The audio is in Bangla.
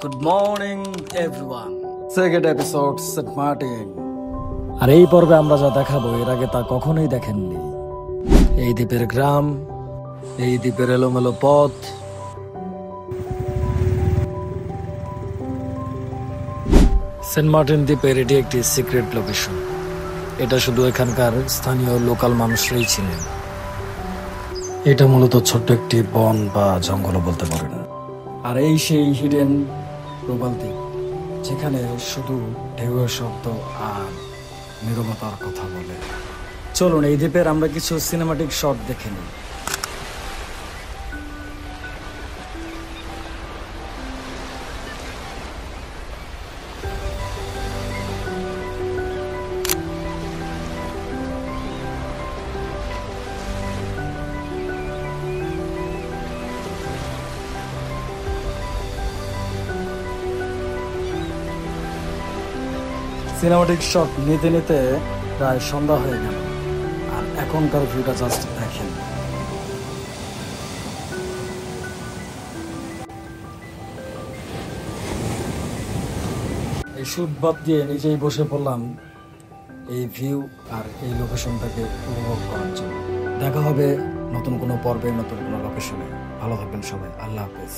Good morning everyone. Second episode St. Martin. আর এই পর্বে আমরা যা দেখাবো এর আগে তা কখনোই দেখেননি। এই দ্বীপের গ্রাম, এই দ্বীপের এলোমেলো পথ, সেন্ট মার্টিন দ্বীপের এটি একটি সিক্রেট লোকেশন। এটা শুধু এখানকার স্থানীয় লোকাল মানুষরাই ছিলেন। এটা মূলত ছোট্ট একটি বন বা জঙ্গলও বলতে পারেন। আর এই সেই হিডেন প্রবাল দ্বীপ, যেখানে শুধু ঢেউয়ের শব্দ আর নীরবতার কথা বলে। চলুন এই দ্বীপের আমরা কিছু সিনেমাটিক শট দেখে নিই। সিনেমাটিক শট নিতে নিতে প্রায় সন্ধ্যা হয়ে গেল, আর এখনকার ভিউটা জাস্ট দেখেন। এই শুট বাদ দিয়ে নিজেই বসে পড়লাম এই ভিউ আর এই লোকেশনটাকে উপভোগ করার জন্য। দেখা হবে নতুন কোনো পর্বে, নতুন কোনো লোকেশনে। ভালো থাকবেন সবাই, আল্লাহ হাফেজ।